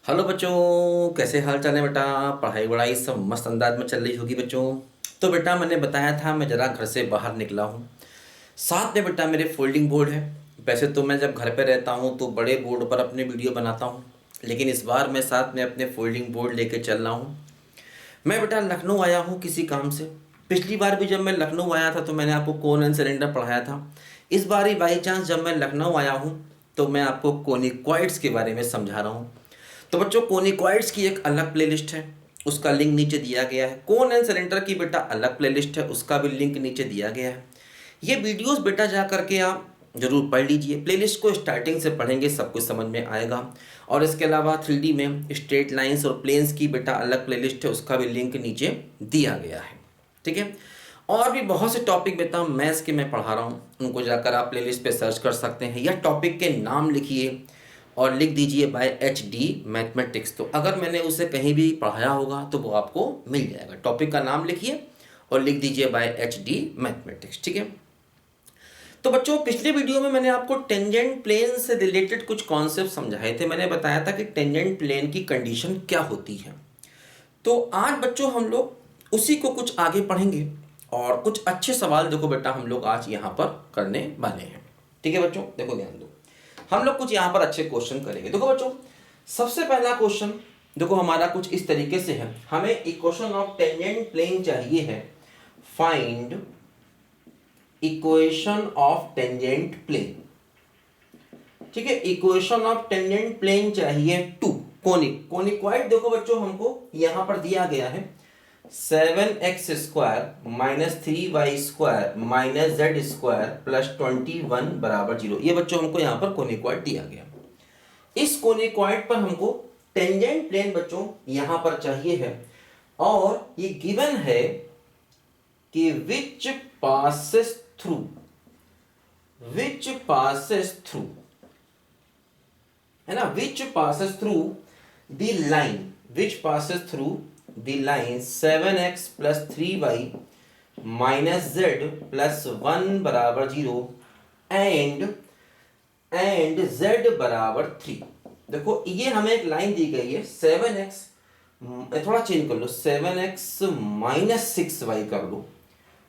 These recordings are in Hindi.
हेलो बच्चों, कैसे हाल चाल है बेटा। पढ़ाई वढ़ाई सब मस्त अंदाज में चल रही होगी बच्चों। तो बेटा मैंने बताया था मैं ज़रा घर से बाहर निकला हूँ। साथ में बेटा मेरे फोल्डिंग बोर्ड है। वैसे तो मैं जब घर पे रहता हूँ तो बड़े बोर्ड पर अपने वीडियो बनाता हूँ, लेकिन इस बार मैं साथ में अपने फोल्डिंग बोर्ड लेके चल रहा हूँ। मैं बेटा लखनऊ आया हूँ किसी काम से। पिछली बार भी जब मैं लखनऊ आया था तो मैंने आपको कोन एंड सिलेंडर पढ़ाया था। इस बार ही बाई चांस जब मैं लखनऊ आया हूँ तो मैं आपको कोनिक्वाइड्स के बारे में समझा रहा हूँ। तो बच्चों कोनिक्वाइड्स की एक अलग प्लेलिस्ट है, उसका लिंक नीचे दिया गया है। कोन एंड सिलेंडर की बेटा अलग प्लेलिस्ट है, उसका भी लिंक नीचे दिया गया है। ये वीडियोस बेटा जा करके आप जरूर पढ़ लीजिए। प्लेलिस्ट को स्टार्टिंग से पढ़ेंगे सब कुछ समझ में आएगा। और इसके अलावा 3D में स्ट्रेट लाइंस और प्लेन्स की बेटा अलग प्लेलिस्ट है, उसका भी लिंक नीचे दिया गया है। ठीक है। और भी बहुत से टॉपिक बेटा मैथ्स के मैं पढ़ा रहा हूँ, उनको जाकर आप प्लेलिस्ट पे सर्च कर सकते हैं, या टॉपिक के नाम लिखिए और लिख दीजिए बाय HD मैथमेटिक्स। तो अगर मैंने उसे कहीं भी पढ़ाया होगा तो वो आपको मिल जाएगा। टॉपिक का नाम लिखिए और लिख दीजिए बाय HD मैथमेटिक्स। ठीक है। तो बच्चों पिछले वीडियो में मैंने आपको टेंजेंट प्लेन से रिलेटेड कुछ कॉन्सेप्ट समझाए थे। मैंने बताया था कि टेंजेंट प्लेन की कंडीशन क्या होती है। तो आज बच्चों हम लोग उसी को कुछ आगे पढ़ेंगे और कुछ अच्छे सवाल देखो बेटा हम लोग आज यहाँ पर करने वाले हैं। ठीक है बच्चों, देखो ध्यान दो, हम लोग कुछ यहाँ पर अच्छे क्वेश्चन करेंगे। देखो बच्चों सबसे पहला क्वेश्चन देखो हमारा कुछ इस तरीके से है। हमें इक्वेशन ऑफ टेंजेंट प्लेन चाहिए है। Find equation of tangent plane. ठीक है, इक्वेशन ऑफ टेंजेंट प्लेन चाहिए टू कोनिक्वाइड। देखो बच्चों हमको यहां पर दिया गया है 7x² minus 3y² minus z² plus 21 बराबर 0। ये बच्चों हमको यहां पर कोनिक्वाइड दिया गया। इस कोनिक्वाइड पर हमको टेंजेंट प्लेन बच्चों यहां पर चाहिए है, और ये गिवन है कि विच पासेस थ्रू है ना, विच passes through the line 7x plus 3y minus z plus 1 बराबर 0 एंड z बराबर 3। देखो ये हमें एक लाइन दी गई है 7x, थोड़ा चेंज कर लो, 7x माइनस 6y कर लो,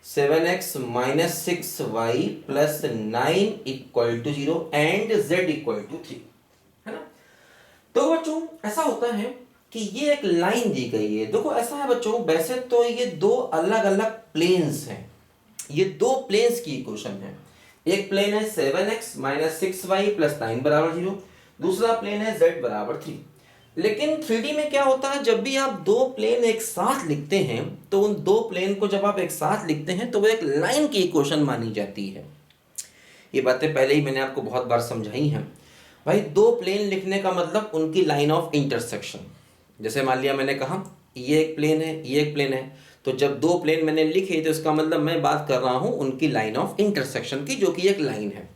7x minus 6y plus 9 equal to 0 and z equal to 3, है ना। तो बच्चों ऐसा होता है कि ये एक लाइन दी गई है। देखो ऐसा है बच्चों, वैसे तो ये दो अलग अलग प्लेन्स हैं, ये दो प्लेन्स की इक्वेशन है। एक प्लेन है 7x माइनस 6y प्लस 9 बराबर 0, दूसरा प्लेन है z बराबर 3। लेकिन 3D में क्या होता है, जब भी आप दो प्लेन एक साथ लिखते हैं तो उन दो प्लेन को जब आप एक साथ लिखते हैं तो वो एक लाइन की इक्वेशन मानी जाती है। ये बातें पहले ही मैंने आपको बहुत बार समझाई हैं भाई। दो प्लेन लिखने का मतलब उनकी लाइन ऑफ इंटरसेक्शन। जैसे मान लिया मैंने कहा ये एक प्लेन है, ये एक प्लेन है, तो जब दो प्लेन मैंने लिखे तो इसका मतलब मैं बात कर रहा हूं उनकी लाइन ऑफ इंटरसेक्शन की, जो कि एक लाइन है।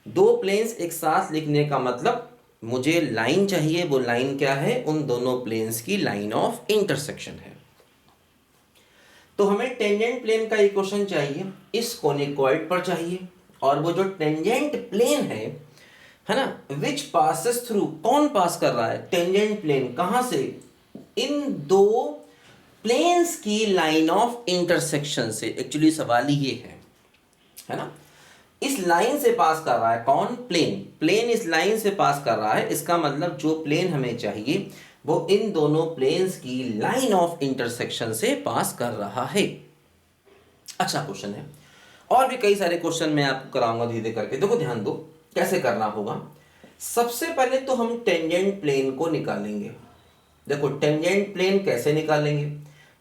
दो प्लेन्स एक साथ लिखने का मतलब मुझे लाइन चाहिए, वो लाइन क्या है, उन दोनों प्लेन्स की लाइन ऑफ इंटरसेक्शन है। तो हमें टेंजेंट प्लेन का इक्वेशन चाहिए, इस कोनिक्वाइड पर चाहिए, और वो जो टेंजेंट प्लेन है ना, विच पासेस थ्रू, कौन पास कर रहा है, टेंजेंट प्लेन कहां से, इन दो प्लेन्स की लाइन ऑफ इंटरसेक्शन से। एक्चुअली सवाल ही ये है ना, इस लाइन से पास कर रहा है कौन, प्लेन इस लाइन से पास कर रहा है। इसका मतलब जो प्लेन हमें चाहिए वो इन दोनों प्लेन्स की लाइन ऑफ इंटरसेक्शन से पास कर रहा है। अच्छा क्वेश्चन है, और भी कई सारे क्वेश्चन मैं आपको कराऊंगा धीरे करके। देखो ध्यान दो कैसे करना होगा। सबसे पहले तो हम टेंजेंट प्लेन को निकालेंगे। देखो टेंजेंट प्लेन कैसे निकालेंगे,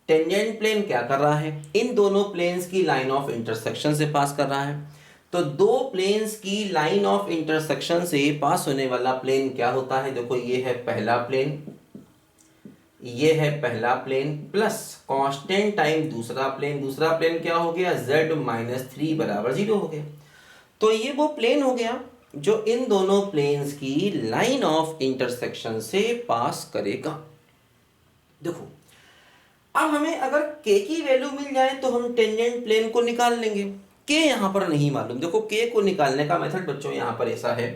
टेंजेंट प्लेन क्या कर रहा है, इन दोनों प्लेन्स की लाइन ऑफ इंटरसेक्शन से पास कर रहा है। तो दो प्लेन्स की लाइन ऑफ इंटरसेक्शन से पास होने वाला प्लेन क्या होता है, देखो ये है पहला प्लेन, ये है पहला प्लेन, प्लस कांस्टेंट टाइम दूसरा प्लेन क्या हो गया, z माइनस 3 बराबर 0 हो गया। तो ये वो प्लेन हो गया जो इन दोनों प्लेन्स की लाइन ऑफ इंटरसेक्शन से पास करेगा। देखो अब हमें अगर k की वैल्यू मिल जाए तो हम टेंजेंट प्लेन को निकाल लेंगे। k यहां पर नहीं मालूम। देखो k को निकालने का मेथड बच्चों यहां पर ऐसा है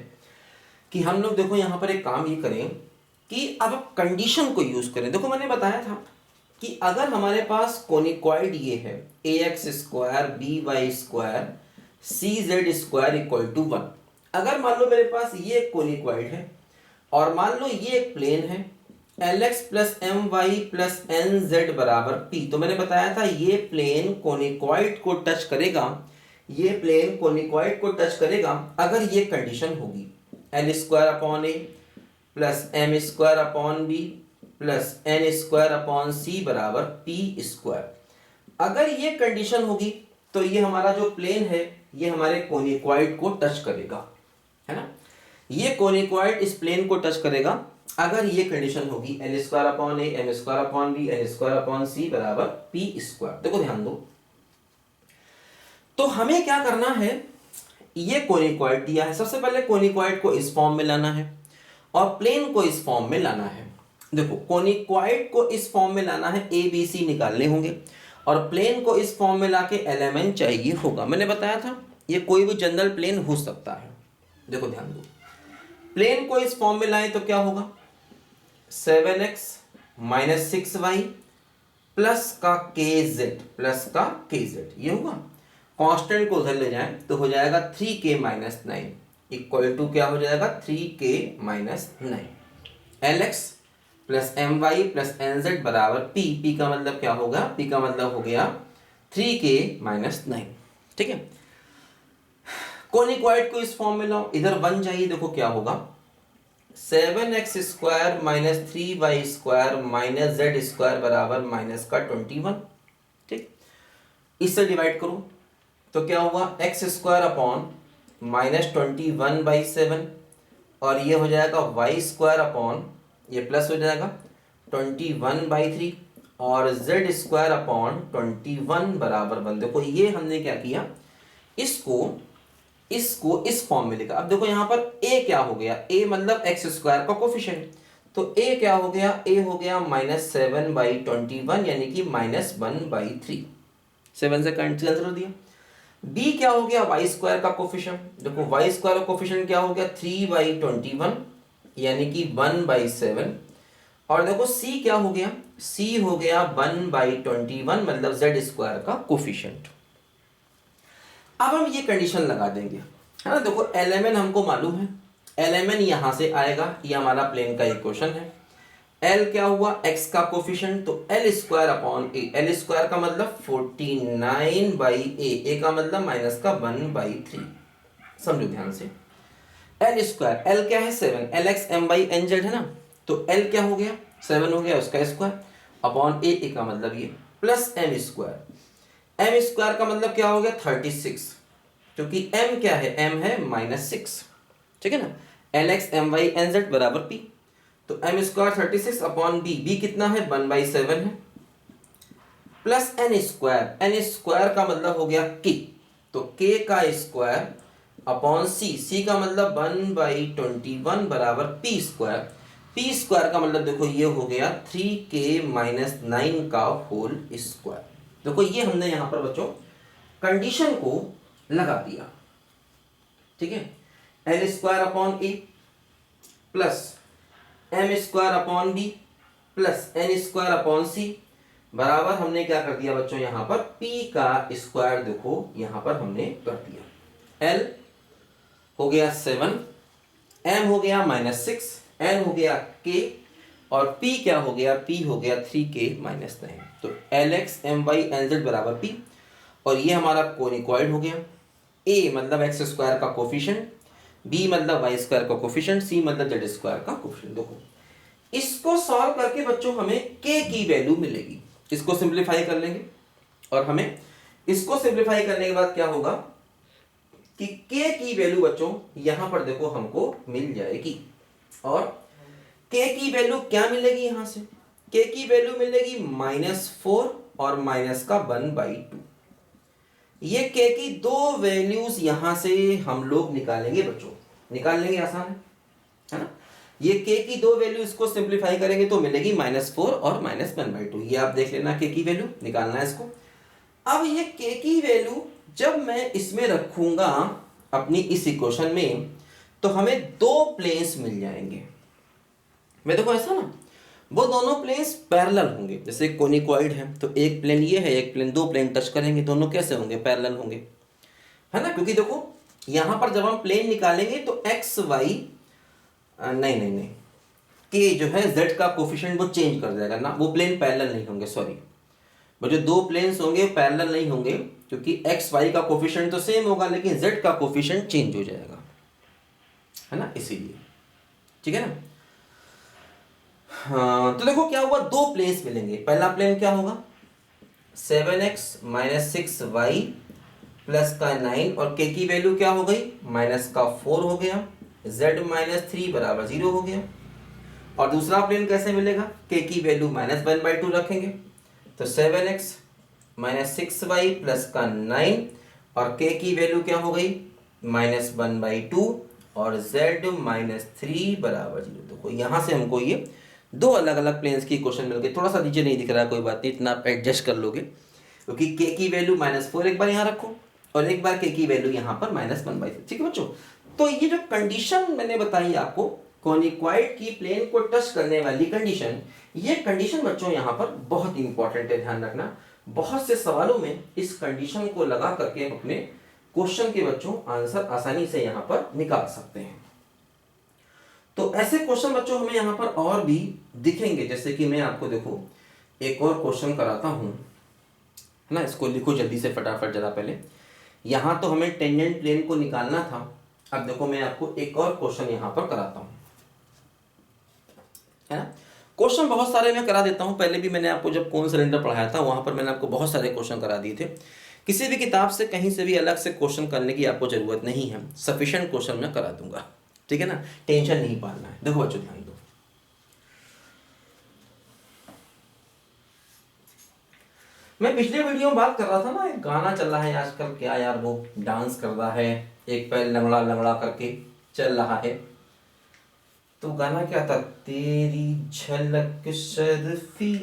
कि हम लोग देखो यहां पर एक काम ये करें कि अब आप कंडीशन को यूज करें। देखो मैंने बताया था कि अगर हमारे पास कोनिक्वाइड ये है ax square by square cz square equal to 1, अगर मान लो मेरे पास ये एक कोनिक्वाइड है और मान लो ये एक प्लेन है lx plus m y plus n z बराबर p, तो मैंने बताया था ये प्लेन कोनिक्वाइड को टच करेगा, ये प्लेन कोनिक्वाइड को टच करेगा अगर ये कंडीशन होगी एल स्क्वायर अपॉन ए plus M square upon B plus N square upon सी बराबर पी स्क्वायर। अगर ये कंडीशन होगी तो ये हमारा जो प्लेन है ये हमारे कोनिक्वाइड को टच करेगा, है ना। ये कोनिक्वाइड इस प्लेन को टच करेगा अगर ये कंडीशन होगी L square upon A M square upon B N square upon सी बराबर पी स्क्वायर। देखो ध्यान दो, तो हमें क्या करना है, ये कोनिक्वाइड दिया है, सबसे पहले कोनिक्वाइड को इस फॉर्म में लाना है और प्लेन को इस फॉर्म में लाना है। देखो कोनिक्वाइड को इस फॉर्म में लाना है, ए बी सी निकालने होंगे और प्लेन को इस फॉर्म में लाके एलिमेंट चाहिए होगा। मैंने बताया था ये कोई भी जनरल प्लेन हो सकता है। देखो ध्यान दो, प्लेन को इस फॉर्म में लाएं तो क्या होगा 7x माइनस 6y प्लस का kz ये होगा। कांस्टेंट को उधर ले जाएं तो हो जाएगा 3k माइनस 9 इक्वल टू क्या हो जाएगा 3k minus 9। lx plus m y plus n z बराबर p का मतलब क्या होगा, p का मतलब हो गया 3k माइनस 9। ठीक है, कोनिक्वाइड को इस फॉर्म में लाओ, इधर 1 चाहिए। देखो क्या होगा 7x square minus 3y square minus Z square बराबर माइनस का 21। ठीक, इससे डिवाइड करो तो क्या हुआ x स्क्वायर अपॉन माइनस 21/7 और ये हो जाएगा y स्क्वायर अपॉन ये प्लस हो जाएगा 21/3 और z स्क्वायर अपॉन 21 बराबर 1। देखो ये हमने क्या किया, इसको इस फॉर्म में लिखा। अब देखो यहाँ पर a क्या हो गया, a मतलब x स्क्वायर का कोफिशिएंट, तो a क्या हो गया, a हो गया -7/21 यानी कि -1/3, 7 से कैंसिल कर दिया। b क्या हो गया y स्क्वायर का कोफिशिएंट, देखो y स्क्वायर का कोफिशिएंट क्या हो गया 3/21 यानी कि 1/7 और देखो c क्या हो गया, c हो गया 1/21 मतलब z स्क्वायर का कोफिशिएंट। अब हम ये कंडीशन लगा देंगे, है ना। देखो एलिमेंट हमको मालूम है, एलिमेंट यहां से आएगा, ये हमारा प्लेन का इक्वेशन है। L क्या हुआ x का कोफिशिएंट, तो L स्क्वायर अपॉन ए, L स्क्वायर का मतलब 49/a, a का मतलब माइनस का 1/3। समझो ध्यान से, L स्क्वायर, L क्या है 7, LX m/nz है ना, तो L क्या हो गया 7 हो गया उसका स्क्वायर अपॉन a का मतलब ये plus m square, m square का मतलब क्या हो गया 36, क्योंकि m क्या है, m है -6। ठीक है ना, LX my/nz बराबर p, तो m स्क्वायर 36 अपॉन b कितना है 1/7 है प्लस n स्क्वायर का मतलब हो गया k, तो k का स्क्वायर अपॉन c का मतलब 1/21 बराबर p स्क्वायर का मतलब देखो ये हो गया 3k माइनस 9 का होल स्क्वायर। देखो ये हमने यहां पर बच्चों कंडीशन को लगा दिया। ठीक है, एल स्क्वायर अपॉन ए plus M square upon B plus N square upon सी बराबर हमने क्या कर दिया बच्चों, यहां पर p का स्क्वायर देखो यहां पर हमने कर दिया। l हो गया 7, m हो गया -6, n हो गया k और p क्या हो गया, p हो गया 3k माइनस 9। तो LX my/nz बराबर p और ये हमारा कोनिक्वाइड हो गया। a मतलब x स्क्वायर का कोफिशिएंट, b मतलब y स्क्वायर का कोफिशिएंट, c मतलब z स्क्वायर का कोफिशिएंट। देखो इसको सॉल्व करके बच्चों हमें k की वैल्यू मिलेगी, इसको सिंप्लीफाई कर लेंगे और हमें इसको सिंप्लीफाई करने के बाद क्या होगा कि k की वैल्यू बच्चों यहां पर देखो हमको मिल जाएगी और k की वैल्यू क्या मिलेगी, यहां से k की वैल्यू मिलेगी -4 और माइनस का 1/2। ये k की दो वैल्यूज यहां से हम लोग निकालेंगे बच्चों, निकाल लेंगे, आसान है ना। ये k की दो वैल्यू इसको सिंप्लीफाई करेंगे तो मिलेगी -4 और -1/2। ये आप देख लेना k की वैल्यू निकालना है इसको। अब ये k की वैल्यू जब मैं इसमें रखूंगा अपनी इस इक्वेशन में तो हमें दो प्लेन्स मिल जाएंगे। मैं देखो ऐसा ना, वो दोनों प्लेन्स पैरेलल होंगे। जैसे कोनिकॉइड है तो एक प्लेन ये है, एक प्लेन, दो प्लेन टच करेंगे, दोनों कैसे होंगे? पैरेलल होंगे, है ना। क्योंकि देखो यहाँ पर जब हम प्लेन निकालेंगे तो एक्स वाई, नहीं नहीं नहीं, के जो है जेड का कोफिशिएंट वो चेंज कर जाएगा ना, वो प्लेन पैरेलल नहीं होंगे, सॉरी। वो जो दो प्लेन्स होंगे पैरेलल नहीं होंगे, क्योंकि एक्स वाई का कोफिशिएंट तो सेम होगा लेकिन जेड का कोफिशिएंट चेंज हो जाएगा, है ना, इसीलिए। ठीक है ना। हाँ, तो देखो क्या हुआ, दो प्लेन्स मिलेंगे। पहला प्लेन क्या होगा, 7x माइनस 6y प्लस का 9, और के की वैल्यू क्या हो गई, माइनस का 4 हो गया, z माइनस 3 बराबर 0 हो गया। और दूसरा प्लेन कैसे मिलेगा, के की वैल्यू माइनस 1/2 रखेंगे तो 7x माइनस 6y प्लस का 9, और के की वैल्यू क्या हो गई, माइनस 1/2, और z माइनस 3 बराबर 0। देखो यहाँ से हमको ये दो अलग अलग प्लेन्स की क्वेश्चन मिल गई। थोड़ा सा नीचे नहीं दिख रहा है, कोई बात नहीं, इतना आप एडजस्ट कर लोगे, क्योंकि के की वैल्यू -4 एक बार यहाँ रखो और एक बार के की वैल्यू यहाँ पर -1/3। ठीक है बच्चों। तो ये जो कंडीशन मैंने बताई आपको, कोनिकॉइड की प्लेन को टच करने वाली कंडीशन, ये कंडीशन बच्चों यहाँ पर बहुत इंपॉर्टेंट है, ध्यान रखना। बहुत से सवालों में इस कंडीशन को लगा करके हम अपने क्वेश्चन के बच्चों आंसर आसानी से यहाँ पर निकाल सकते हैं। तो ऐसे क्वेश्चन बच्चों हमें यहाँ पर और भी दिखेंगे। जैसे कि मैं आपको देखो एक और क्वेश्चन कराता हूँ, है ना। इसको लिखो जल्दी से फटाफट जरा। पहले यहाँ तो हमें टेंजेंट प्लेन को निकालना था, अब देखो मैं आपको एक और क्वेश्चन यहाँ पर कराता हूँ, है ना। क्वेश्चन बहुत सारे मैं करा देता हूँ। पहले भी मैंने आपको जब कौन सिलेंडर पढ़ाया था वहाँ पर मैंने आपको बहुत सारे क्वेश्चन करा दिए थे। किसी भी किताब से कहीं से भी अलग से क्वेश्चन करने की आपको ज़रूरत नहीं है, सफिशिएंट क्वेश्चन मैं करा दूंगा। ठीक है ना, टेंशन नहीं पालना है। देखो बच्चों ध्यान दो, मैं पिछले वीडियो में बात कर रहा था ना, एक गाना चल रहा है आजकल, क्या यार वो डांस कर रहा है, एक पैर लंगड़ा लंगड़ा करके चल रहा है। तो गाना क्या था, तेरी झलक शर्फी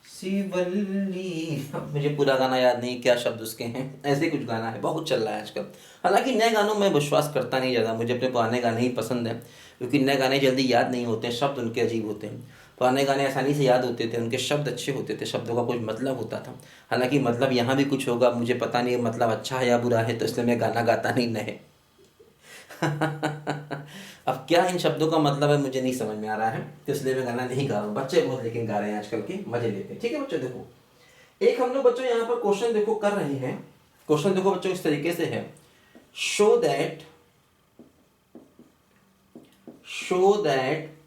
शिवल्ली, मुझे पूरा गाना याद नहीं क्या शब्द उसके हैं, ऐसे कुछ गाना है, बहुत चल रहा है आजकल। हालांकि नए गानों में विश्वास करता नहीं ज़्यादा, मुझे अपने पुराने गाने ही पसंद है, क्योंकि नए गाने जल्दी याद नहीं होते, शब्द उनके अजीब होते हैं। पुराने गाने आसानी से याद होते थे, उनके शब्द अच्छे होते थे, शब्दों का कुछ मतलब होता था। हालांकि मतलब यहाँ भी कुछ होगा, मुझे पता नहीं मतलब अच्छा है या बुरा है, तो इसलिए मैं गाना गाता नहीं नए। अब क्या इन शब्दों का मतलब है मुझे नहीं समझ में आ रहा है, तो इसलिए मैं गाना नहीं गा रहा हूँ। बच्चे बहुत लेकिन गा रहे हैं आजकल के, मजे लेते हैं। ठीक है बच्चों, देखो एक हम लोग बच्चों यहाँ पर क्वेश्चन देखो कर रहे हैं। क्वेश्चन देखो बच्चों इस तरीके से है, शो दैट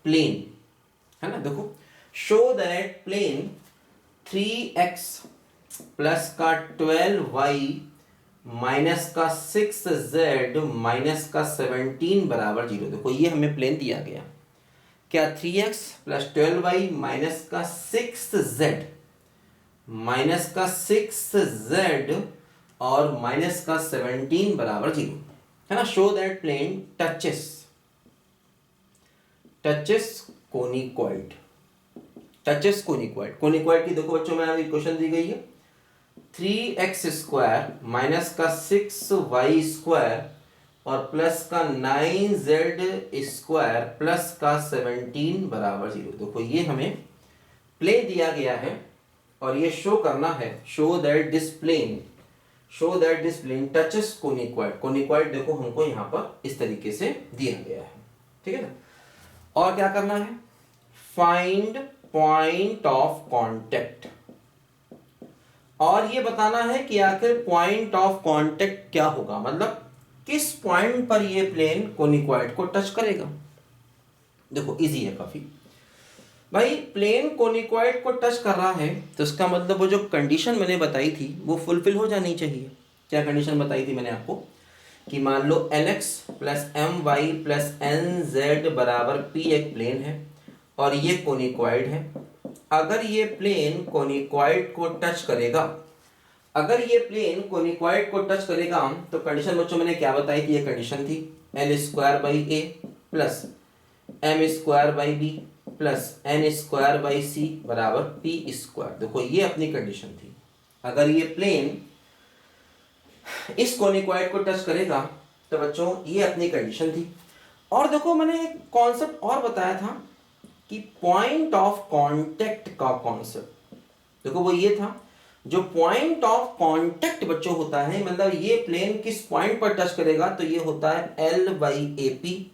प्लेन, है ना। देखो show that plane 3x plus का 12y माइनस का 6z माइनस का 17 बराबर 0। देखो ये हमें प्लेन दिया गया, क्या 3x प्लस 12y माइनस का 6z माइनस का 6z और माइनस का 17 बराबर 0, है ना। Show that plane touches conicoid. Conicoid की देखो बच्चों में अभी क्वेश्चन दी गई है, 3x स्क्वायर माइनस का 6y स्क्वायर और प्लस का 9z स्क्वायर प्लस का 17 बराबर 0। देखो ये हमें प्लेन दिया गया है और ये शो करना है, show that this plane touches conicoid. Conicoid देखो हमको यहाँ पर इस तरीके से दिया गया है, ठीक है ना। और क्या करना है, फाइंड पॉइंट ऑफ कांटेक्ट, और ये बताना है कि आखिर पॉइंट ऑफ कांटेक्ट क्या होगा, मतलब किस पॉइंट पर ये प्लेन कोनिकॉइड को टच करेगा। देखो इजी है काफी भाई, प्लेन कोनिकॉइड को टच कर रहा है तो इसका मतलब वो जो कंडीशन मैंने बताई थी वो फुलफिल हो जानी चाहिए। क्या कंडीशन बताई थी मैंने आपको, कि मान लो nx plus my plus nz बराबर p एक प्लेन है और ये कोनिकॉइड है। अगर ये प्लेन कोनिकॉइड को टच करेगा, तो कंडीशन बच्चों मैंने क्या बताई थी, ये कंडीशन थी l square by A plus m square by B plus n square by C बराबर p स्क्वायर। देखो ये अपनी कंडीशन थी, अगर ये प्लेन इस कोनिकॉइड को टच करेगा तो बच्चों ये अपनी कंडीशन थी। और देखो मैंने एक कॉन्सेप्ट और बताया था, कि पॉइंट ऑफ कांटेक्ट का कॉन्सेप्ट। देखो वो ये था, जो पॉइंट ऑफ कांटेक्ट बच्चों होता है, मतलब ये प्लेन किस पॉइंट पर टच करेगा, तो ये होता है l by a p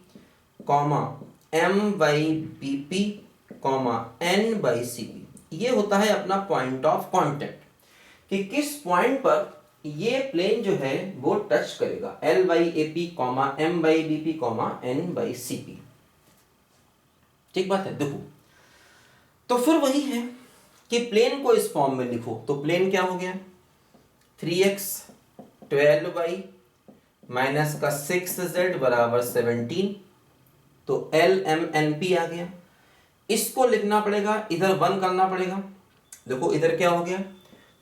comma m by b p comma n by c p. ये होता है अपना पॉइंट ऑफ कांटेक्ट, कि किस पॉइंट पर ये प्लेन जो है वो टच करेगा, l by a p comma m by b p comma n by c p. ठीक बात है। देखो तो फिर वही है कि प्लेन को इस फॉर्म में लिखो, तो प्लेन क्या हो गया, 3x 12y माइनस का 6z बराबर 17, तो एल एम एन पी आ गया। इसको लिखना पड़ेगा, इधर 1 करना पड़ेगा। देखो इधर क्या हो गया,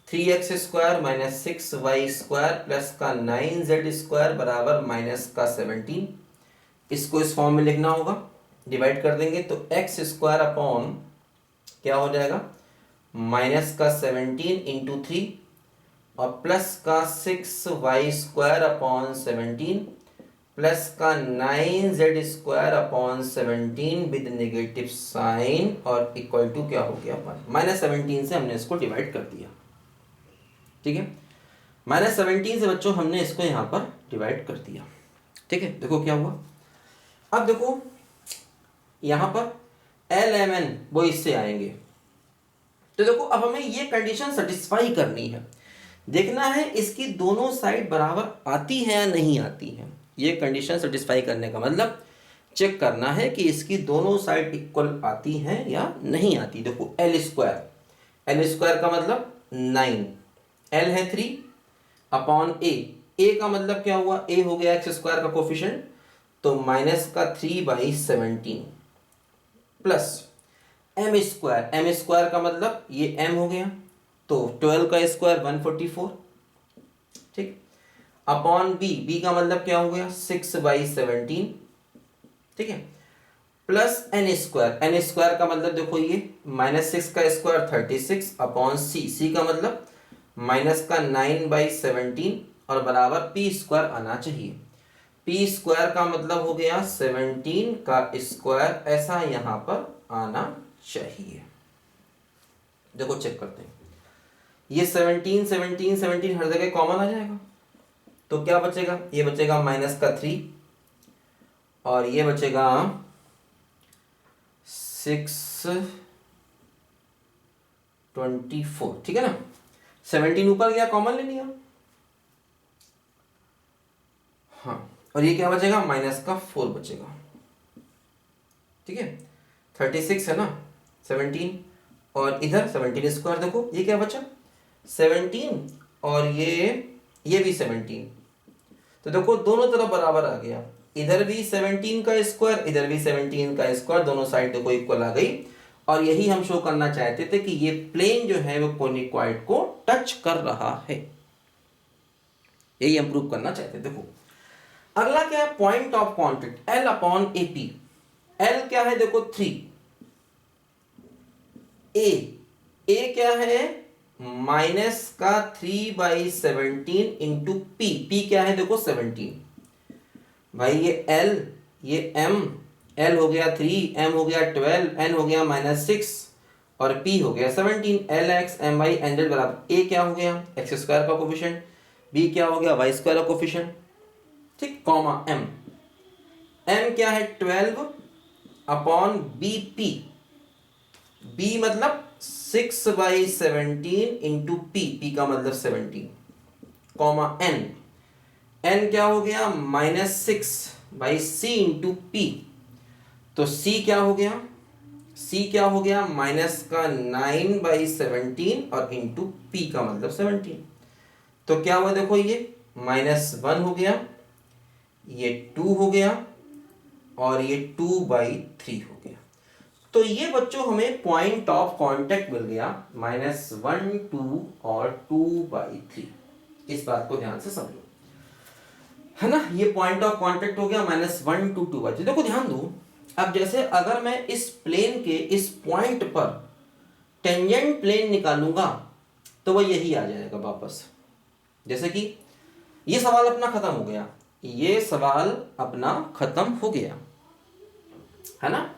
3x square minus 6y square plus का 9z स्क्वायर बराबर माइनस का 17। इसको इस फॉर्म में लिखना होगा, डिवाइड कर देंगे तो x स्क्वायर अपॉन क्या हो जाएगा, माइनस का 17 इंटू 3 और प्लस का 6y स्क्वायर अपॉन 17 प्लस का 9z square upon 17 with negative sign और इक्वल टू क्या हो गया, माइनस 17 से हमने इसको डिवाइड कर दिया। ठीक है, माइनस 17 से बच्चों हमने इसको यहाँ पर डिवाइड कर दिया। ठीक है, देखो क्या हुआ। अब देखो यहाँ पर एल एम एन वो इससे आएंगे, तो देखो अब हमें ये कंडीशन सेटिस्फाई करनी है, देखना है इसकी दोनों साइड बराबर आती है या नहीं आती है। ये कंडीशन सेटिस्फाई करने का मतलब चेक करना है कि इसकी दोनों साइड इक्वल आती हैं या नहीं आती। देखो एल स्क्वायर का मतलब 9, एल है 3 अपॉन ए का मतलब क्या हुआ, ए हो गया एक्स स्क्वायर का कोफिशिएंट, तो माइनस का 3/17 प्लस एम स्क्वायर का मतलब ये एम हो गया, तो 12 का स्क्वायर 144। ठीक, अपॉन बी का मतलब क्या हो गया 6/17। ठीक है, प्लस एन स्क्वायर का मतलब देखो ये -6 का स्क्वायर 36 अपॉन सी का मतलब माइनस का 9/17 और बराबर पी स्क्वायर आना चाहिए। पी स्क्वायर का मतलब हो गया 17 का स्क्वायर, ऐसा यहां पर आना चाहिए। देखो चेक करते हैं, ये 17 हर जगह कॉमन आ जाएगा, तो क्या बचेगा, ये बचेगा माइनस का 3 और ये बचेगा 624। ठीक है ना, 17 ऊपर गया, कॉमन ले लिया। हाँ, और ये क्या बचेगा, माइनस का 4 बचेगा। ठीक है, 36 है ना 17 और इधर 17 स्क्वायर, देखो ये क्या बचा 17 और ये भी 17, तो देखो दोनों तरफ बराबर आ गया, इधर भी 17 का स्क्वायर इधर भी 17 का स्क्वायर, दोनों साइड देखो इक्वल आ गई। और यही हम शो करना चाहते थे कि ये प्लेन जो है वो कोनिक्वाइड को टच कर रहा है, यही हम प्रूव करना चाहते थे। देखो अगला क्या है, point of contact L upon A P. L क्या है देखो 3, ए क्या है माइनस का 3/17 इंटू पी क्या है देखो 17। भाई ये एल ये एम, एल हो गया 3, एम हो गया 12, एन हो गया -6 और पी हो गया 17। L x m y n z बराबर ए क्या हो गया एक्स स्क्वायर का कोफिशिएंट, बी क्या हो गया वाई स्क्वायर का कोफिशिएंट। ठीक, कॉमा एम क्या है 12 अपॉन बी मतलब 6/17 इंटू पी का मतलब 17, कॉमा एन क्या हो गया -6/c इंटू पी, तो c क्या हो गया माइनस का 9/17 और इंटू पी का मतलब 17, तो क्या हुआ देखो ये -1 हो गया, ये 2 हो गया और ये 2/3 हो गया। तो ये बच्चों हमें पॉइंट ऑफ कांटेक्ट मिल गया -1, 2 और 2/3। इस बात को ध्यान से समझो, है ना, ये पॉइंट ऑफ कांटेक्ट हो गया -1, 2, 2/3। देखो ध्यान दो, अब जैसे अगर मैं इस प्लेन के इस पॉइंट पर टेंजेंट प्लेन निकालूंगा तो वह यही आ जाएगा वापस। जैसे कि ये सवाल अपना खत्म हो गया, है ना,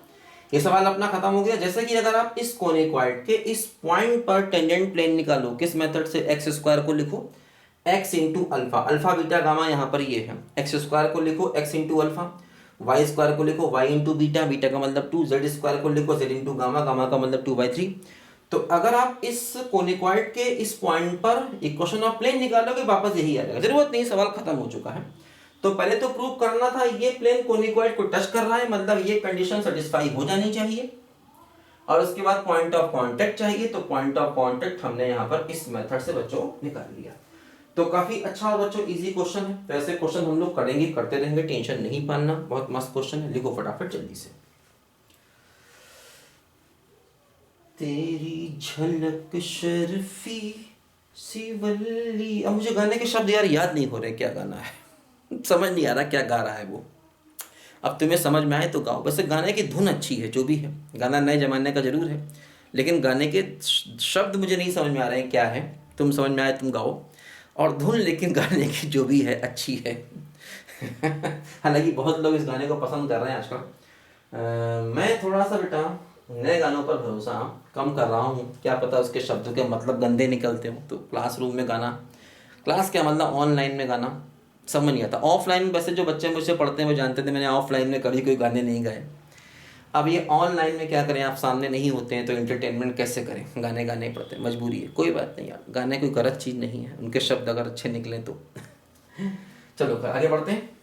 ये सवाल अपना खत्म हो गया। जैसे कि अगर आप इस कोनिक्वाइड के इस पॉइंट पर टेंजेंट प्लेन निकालो, किस मेथड से, एक्स स्क्वायर को लिखो x into alpha, alpha beta gamma यहाँ पर ये है, एक्स स्क्वायर को लिखो x into alpha, y square को लिखो वाई इंटू बीटा, बीटा का मतलब 2, जेड स्क्वायर को लिखो जेड इंटू गामा, गामा का मतलब 2/3। तो अगर आप इस कोनिक्वाइड के इस पॉइंट पर इक्वेशन ऑफ प्लेन निकालोगे वापस यही आ जाएगा, जरूरत नहीं, सवाल खत्म हो चुका है। तो पहले तो प्रूव करना था ये प्लेन कोनिक्वाइड को टच कर रहा है, मतलब ये कंडीशन सेटिस्फाई हो जानी चाहिए, और उसके बाद पॉइंट ऑफ कांटेक्ट चाहिए। तो पॉइंट ऑफ कांटेक्ट हमने यहाँ पर इस मेथड से बच्चों निकाल लिया। तो काफी अच्छा और बच्चों इजी क्वेश्चन है। तो ऐसे क्वेश्चन हम लोग करेंगे, करते रहेंगे, टेंशन नहीं पालना, बहुत मस्त क्वेश्चन है। लिखो फटाफट जल्दी से। तेरी झलक शर्फी सिवल्ली। अब मुझे गाने के शब्द यार याद नहीं हो रहे, क्या गाना है समझ नहीं आ रहा क्या गा रहा है वो। अब तुम्हें समझ में आए तो गाओ। वैसे गाने की धुन अच्छी है, जो भी है, गाना नए जमाने का जरूर है, लेकिन गाने के शब्द मुझे नहीं समझ में आ रहे हैं क्या है। तुम समझ में आए तुम गाओ, और धुन लेकिन गाने की जो भी है अच्छी है हालांकि बहुत लोग इस गाने को पसंद कर रहे हैं आजकल। मैं थोड़ा सा बेटा नए गानों पर भरोसा कम कर रहा हूँ, क्या पता उसके शब्दों के मतलब गंदे निकलते हो। तो क्लासरूम में गाना, क्लास क्या मतलब ऑनलाइन में गाना समझ नहीं आता। ऑफलाइन वैसे जो बच्चे मुझसे पढ़ते हैं वो जानते थे, मैंने ऑफलाइन में कभी कोई गाने नहीं गाए। अब ये ऑनलाइन में क्या करें, आप सामने नहीं होते हैं तो एंटरटेनमेंट कैसे करें, गाने गाने पड़ते हैं, मजबूरी है। कोई बात नहीं यार, गाने कोई गलत चीज़ नहीं है, उनके शब्द अगर अच्छे निकले तो चलो आगे बढ़ते हैं।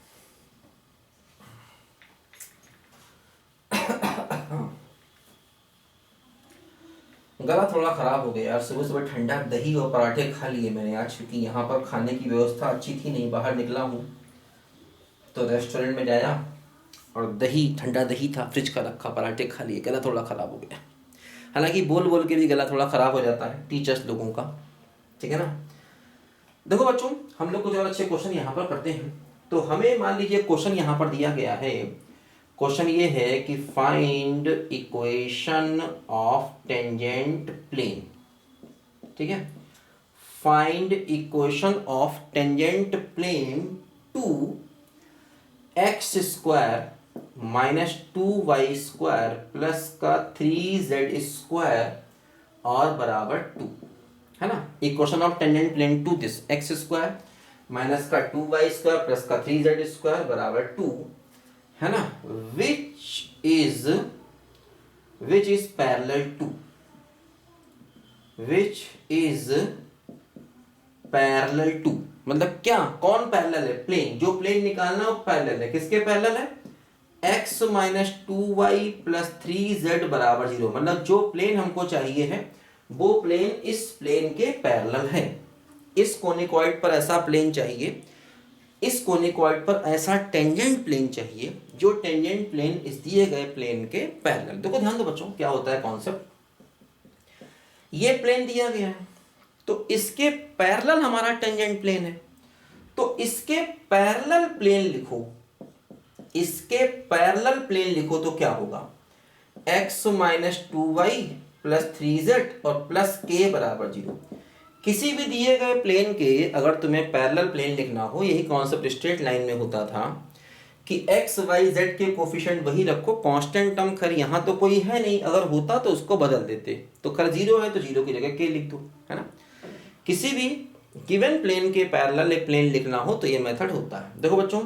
गला थोड़ा ख़राब हो गया यार, सुबह सुबह ठंडा दही और पराठे खा लिए मैंने आज, क्योंकि यहाँ पर खाने की व्यवस्था अच्छी थी नहीं। बाहर निकला हूँ तो रेस्टोरेंट में जाया और दही, ठंडा दही था फ्रिज का रखा, पराठे खा लिए, गला थोड़ा ख़राब हो गया। हालांकि बोल बोल के भी गला थोड़ा ख़राब हो जाता है टीचर्स लोगों का, ठीक है ना। देखो बच्चों, हम लोग कुछ और अच्छे क्वेश्चन यहाँ पर करते हैं। तो हमें मान लीजिए क्वेश्चन यहाँ पर दिया गया है, क्वेश्चन ये है कि find equation of tangent plane, ठीक है। Find equation of tangent plane to x square minus 2y square plus का 3z स्क्वायर और बराबर 2, है ना। Equation of tangent plane to this x square minus का 2y स्क्वायर प्लस का 3z स्क्वायर बराबर 2, है ना। which is parallel to, which is parallel to मतलब क्या, कौन पैरेलल है, प्लेन, जो प्लेन निकालना वो पैरेलल है, किसके पैरेलल है, x minus 2y plus 3z बराबर 0। मतलब जो प्लेन हमको चाहिए है वो प्लेन इस प्लेन के पैरेलल है। इस कोनिकॉइड पर ऐसा प्लेन चाहिए, इस कोनिकॉइड पर ऐसा टेंजेंट प्लेन चाहिए जो टेंजेंट प्लेन इस दिए गए प्लेन के पैरेलल। देखो ध्यान दो बच्चों, क्या होता है कॉन्सेप्ट। ये प्लेन दिया गया है तो इसके पैरेलल हमारा टेंजेंट प्लेन है, तो इसके पैरेलल प्लेन लिखो, इसके पैरेलल प्लेन लिखो तो क्या होगा, x minus 2y plus 3z और प्लस k बराबर 0। किसी भी दिए गए प्लेन के अगर तुम्हें पैरेलल प्लेन लिखना हो, यही कॉन्सेप्ट स्ट्रेट लाइन में होता था कि x y z के कोफिशिएंट वही रखो, कांस्टेंट टर्म खैर यहाँ तो कोई है नहीं, अगर होता तो उसको बदल देते, तो खैर 0 है तो 0 की जगह k लिख दो, है ना। किसी भी गिवन प्लेन के पैरेलल एक प्लेन लिखना हो तो ये मेथड होता है। देखो बच्चों,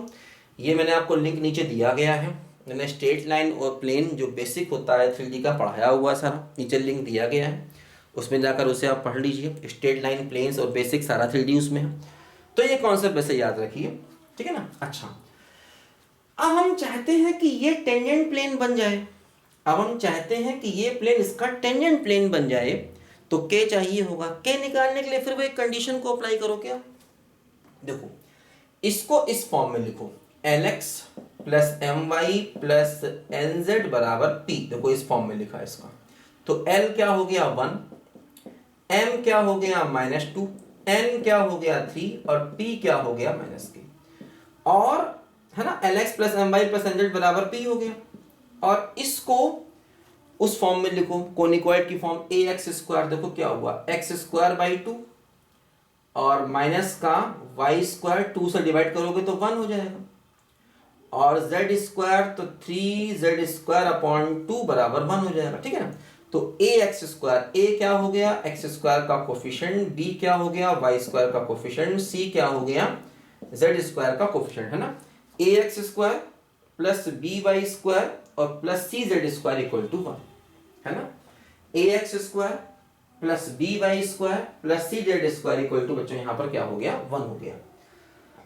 ये मैंने आपको लिंक नीचे दिया गया है, मैंने स्ट्रेट लाइन और प्लेन जो बेसिक होता है 3D का पढ़ाया हुआ सारा, नीचे लिंक दिया गया है, उसमें जाकर उसे आप पढ़ लीजिए। स्ट्रेट लाइन, प्लेन्स और बेसिक सारा 3D उसमें है, तो ये कॉन्सेप्ट वैसे याद रखिए, ठीक है ना। अच्छा, अब हम चाहते हैं कि ये टेंजेंट प्लेन बन जाए, अब हम चाहते हैं कि ये प्लेन इसका टेंजेंट प्लेन बन जाए, तो के चाहिए होगा। के निकालने के लिए फिर वो एक कंडीशन को अप्लाई करो, क्या, देखो इसको इस फॉर्म में लिखो, Lx plus my plus nz बराबर p। देखो इस फॉर्म में लिखा है इसका, तो L क्या हो गया 1, m क्या हो गया -2, n क्या हो गया 3 और p क्या हो गया -k, और है ना Lx plus my plus nz बराबर p हो गया। और इसको उस फॉर्म में लिखो, कोनिकॉइड की फॉर्म ax स्क्वायर, देखो क्या हुआ x स्क्वायर बाई 2 और माइनस का y स्क्वायर 2 से डिवाइड करोगे तो 1 हो जाएगा, और जेड स्क्वायर तो 3z स्क्वायर अपॉन 2 बराबर 1 हो जाएगा, ठीक है ना। तो ए एक्स स्क्वायर, ए क्या हो गया एक्स स्क्वायर का कोफिशिएंट, बी क्या हो गया वाई स्क्वायर का कोफिशिएंट, सी क्या हो गया जेड स्क्वायर का कोफिशिएंट, है ना। A x square plus B y square और plus C z square equal to 1, है ना। A x square plus B y square plus C z square equal to बच्चों यहाँ पर क्या हो गया 1 हो गया,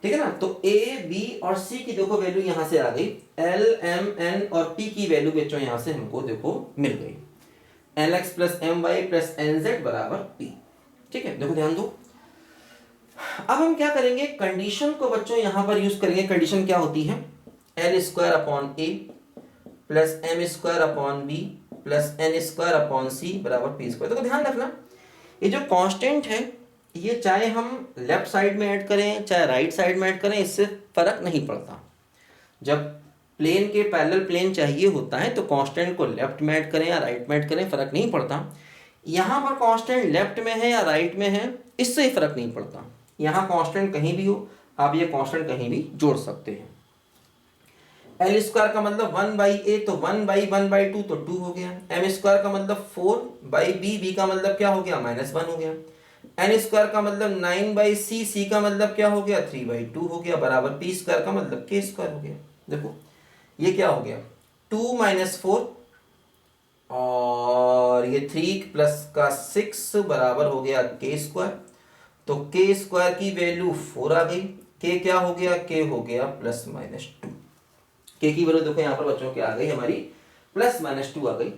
ठीक है ना। तो ए बी और सी की देखो वैल्यू यहां से आ गई, एल एम एन और टी की वैल्यू बच्चों यहां से हमको देखो मिल गई, l x plus m y plus n z बराबर पी, ठीक है। देखो ध्यान दो, अब हम क्या करेंगे कंडीशन को बच्चों यहां पर यूज करेंगे। कंडीशन क्या होती है, एल स्क्वायर अपॉन ए plus M square upon B plus N square upon सी बराबर पी स्क्वायर। देखो ध्यान रखना, ये जो कांस्टेंट है ये चाहे हम लेफ्ट साइड में ऐड करें चाहे राइट साइड में ऐड करें, इससे फर्क नहीं पड़ता। जब प्लेन के पैरेलल प्लेन चाहिए होता है तो कांस्टेंट को लेफ्ट में ऐड करें या राइट में ऐड करें फर्क नहीं पड़ता। यहाँ पर कांस्टेंट लेफ्ट में है या राइट में है इससे ही फर्क नहीं पड़ता। यहाँ कांस्टेंट कहीं भी हो आप ये कांस्टेंट कहीं भी जोड़ सकते हैं। एल स्क्वायर का मतलब 1/a तो 1/1/2 तो 2 हो गया। एम स्क्वायर का मतलब 4/b, b का मतलब क्या हो गया -1 हो गया। एन स्क्वायर का मतलब 9/c, c का मतलब क्या हो गया 3/2 हो गया बराबर पी स्क्वायर का मतलब k स्क्वायर हो गया। देखो ये क्या हो गया 2 - 4 और ये 3 प्लस का 6 बराबर हो गया k स्क्वायर। तो k स्क्वायर की वैल्यू 4 आ गई, k क्या हो गया k हो गया +-2। k की वैल्यू देखो यहाँ पर बच्चों क्या आ गई हमारी +-2 आ गई।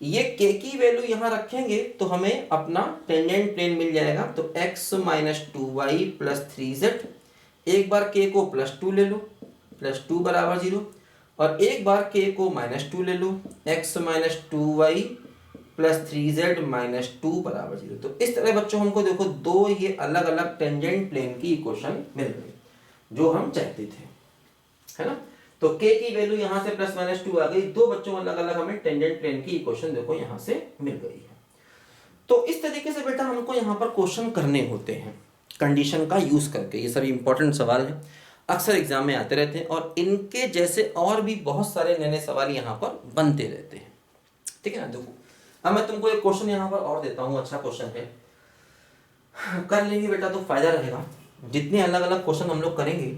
ये k की वैल्यू यहाँ रखेंगे तो हमें अपना टेंजेंट प्लेन मिल जाएगा। तो x - 2y + 3z, एक बार k को +2 ले लो +2 बराबर 0 और एक बार k को -2 ले लो x - 2y + 3z - 2 बराबर 0। तो इस तरह बच्चों हमको देखो दो ये अलग अलग टेंजेंट प्लेन की इक्वेशन मिल गई जो हम चाहते थे, है ना। तो k की वैल्यू यहां से +-2 आ गई। दो बच्चों अलग अलग हमें टेंजेंट प्लेन की इक्वेशन देखो यहां से मिल गई है। तो इस तरीके से बेटा हमको यहां पर क्वेश्चन करने होते हैं कंडीशन का यूज करके। ये सभी इंपॉर्टेंट सवाल हैं, अक्सर एग्जाम में आते रहते हैं और इनके जैसे और भी बहुत सारे नए नए सवाल यहाँ पर बनते रहते हैं, ठीक है ना। देखो अब मैं तुमको एक क्वेश्चन यहाँ पर और देता हूँ, अच्छा क्वेश्चन है, कर लेंगे बेटा तो फायदा रहेगा। जितने अलग अलग क्वेश्चन हम लोग करेंगे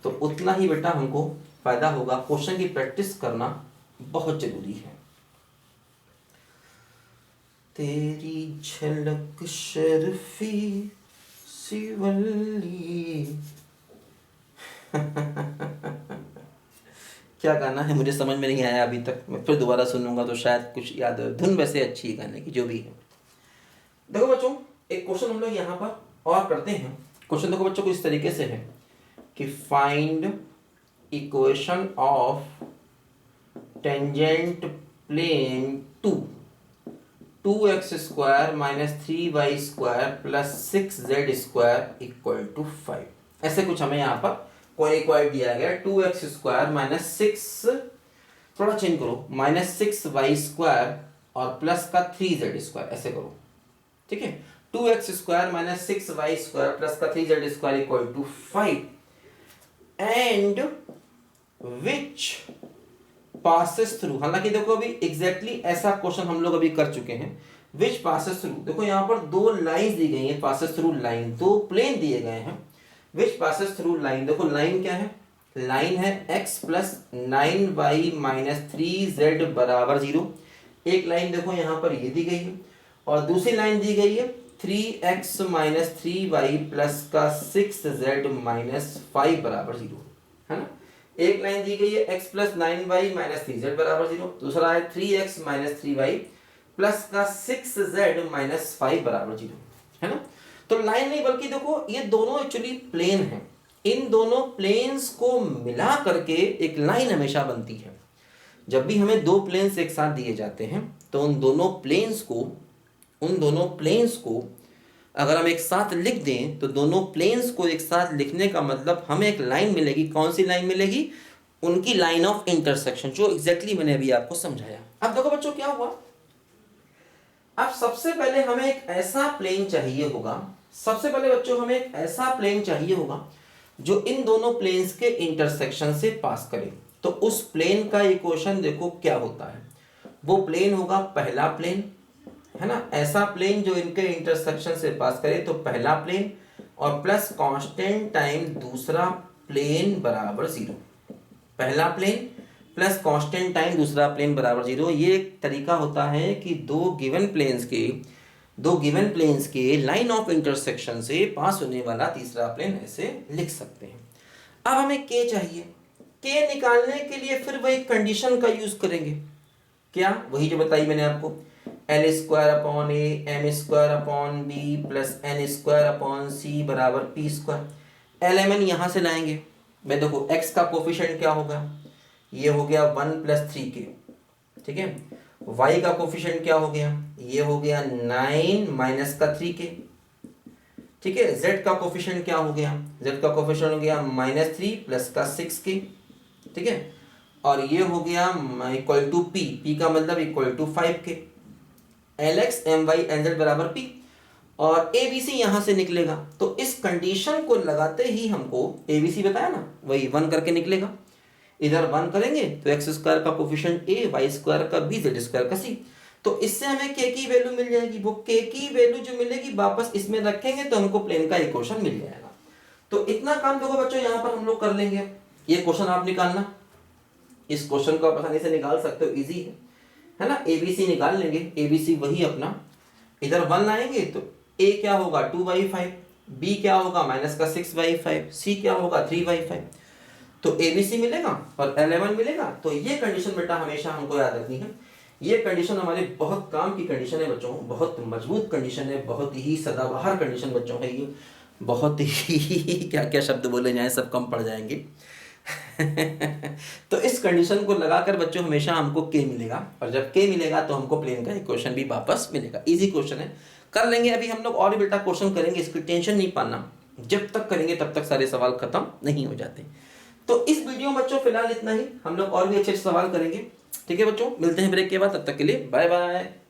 तो उतना ही बेटा हमको फायदा होगा। क्वेश्चन की प्रैक्टिस करना बहुत जरूरी है। तेरी झलक शर्फी शिवल्ली क्या गाना है मुझे समझ में नहीं आया अभी तक, मैं फिर दोबारा सुनूंगा तो शायद कुछ याद हो। धुन वैसे अच्छी है गाने की जो भी है। देखो बच्चों एक क्वेश्चन हम लोग यहाँ पर और करते हैं। क्वेश्चन देखो बच्चों को इस तरीके से है कि find equation of tangent plane to 2x square - 3y square plus 6z square equal to 5। ऐसे कुछ हमें यहाँ पर कोई इक्वाइट दिया गया 2x स्क्वायर -6, थोड़ा चेंज करो -6y स्क्वायर और प्लस का 3z स्क्वायर, ऐसे करो, ठीक है। 2x square -6y square plus का 3z square equal to 5 and which passes through. हालांकि देखो अभी एग्जैक्टली ऐसा क्वेश्चन हम लोग अभी कर चुके हैं। विच पासेस थ्रू, देखो यहाँ पर दो लाइंस दी गई हैं, पासेस थ्रू लाइन, दो प्लेन दिए गए हैं। विच पासेस थ्रू लाइन, देखो लाइन क्या है, लाइन है x + 9y - 3z बराबर 0। एक लाइन देखो यहाँ पर ये दी गई है और दूसरी लाइन दी गई है 3x - 3y प्लस का 6z - 5 बराबर 0, है ना। एक लाइन दी गई है x + 9y - 3z बराबर 0, दूसरा है 3x - 3y प्लस का 6z - 5 बराबर 0, है ना। तो लाइन नहीं बल्कि देखो ये दोनों एक्चुअली प्लेन हैं। इन दोनों प्लेन्स को मिला करके एक लाइन हमेशा बनती है। जब भी हमें दो प्लेन्स एक साथ दिए जाते हैं तो उन दोनों प्लेन्स को अगर हम एक साथ लिख दें तो दोनों प्लेन्स को एक साथ लिखने का मतलब हमें एक लाइन मिलेगी। कौन सी लाइन मिलेगी, उनकी लाइन ऑफ इंटरसेक्शन, जो एग्जैक्टली मैंने अभी आपको समझाया। अब देखो बच्चों क्या हुआ, अब सबसे पहले हमें एक ऐसा प्लेन चाहिए होगा, सबसे पहले बच्चों हमें एक ऐसा प्लेन चाहिए होगा जो इन दोनों प्लेन्स के इंटरसेक्शन से पास करे। तो उस प्लेन का इक्वेशन देखो क्या होता है, वो प्लेन होगा पहला प्लेन, है ना, ऐसा प्लेन जो इनके इंटरसेक्शन से पास करे, तो पहला प्लेन और प्लस कांस्टेंट टाइम दूसरा प्लेन बराबर 0। पहला प्लेन प्लस कांस्टेंट टाइम दूसरा प्लेन बराबर 0। ये एक तरीका होता है कि दो गिवन प्लेन्स के लाइन ऑफ इंटरसेक्शन से पास होने वाला तीसरा प्लेन ऐसे लिख सकते हैं। अब हमें के चाहिए, के निकालने के लिए फिर वही कंडीशन का यूज करेंगे। क्या? वही जो बताई मैंने आपको, l square upon A M square upon B plus N square upon सी बराबर P square. L m n यहाँ से लाएंगे। मैं देखो एक्स का कोफिशिएंट क्या होगा, ये हो गया 1 + 3k, ठीक है। y का कोफिशिएंट क्या हो गया, ये हो गया 9 माइनस का 3k, ठीक है। z का कोफिशिएंट क्या हो गया, z का कोफिशिएंट हो गया -3 प्लस का 6k, ठीक है। और ये हो गया इक्वल टू p, p का मतलब equal to 5k। lx my nz बराबर p और abc यहां से निकलेगा। तो इस कंडीशन को लगाते ही हमको abc बताया ना, वही 1 करके निकलेगा। इधर 1 करेंगे तो एक्स स्क्वायर का कोफिशिएंट a, वाई स्क्वायर का b, जेड स्क्वायर का c। तो इससे हमें k की वैल्यू मिल जाएगी। वो k की वैल्यू जो मिलेगी वापस इसमें रखेंगे तो हमको प्लेन का इक्वेशन मिल जाएगा। तो इतना काम देखो बच्चों यहाँ पर हम लोग कर लेंगे। ये क्वेश्चन आप निकालना, इस क्वेश्चन को आप आसानी से निकाल सकते हो, इजी है ना। ABC निकाल लेंगे, ABC वही अपना, इधर 1 लाएंगे तो a क्या होगा 2/5, b क्या होगा -6/5, c क्या होगा 3/5। तो ABC मिलेगा और L11 मिलेगा। तो ये कंडीशन बेटा हमेशा हमको याद रखनी है। ये कंडीशन हमारे बहुत काम की कंडीशन है बच्चों, बहुत मजबूत कंडीशन है, बहुत ही सदाबहार कंडीशन बच्चों है ये, बहुत ही क्या क्या शब्द बोले जाएं सब कम पड़ जाएंगे। तो इस कंडीशन को लगाकर बच्चों हमेशा हमको k मिलेगा, और जब k मिलेगा तो हमको प्लेन का इक्वेशन भी वापस मिलेगा। इजी क्वेश्चन है, कर लेंगे। अभी हम लोग और बेटा क्वेश्चन करेंगे, इसकी टेंशन नहीं पाना, जब तक करेंगे तब तक सारे सवाल खत्म नहीं हो जाते। तो इस वीडियो में बच्चों फिलहाल इतना ही, हम लोग और भी अच्छे सवाल करेंगे, ठीक है बच्चों। मिलते हैं ब्रेक के बाद, तब तक के लिए बाय बाय।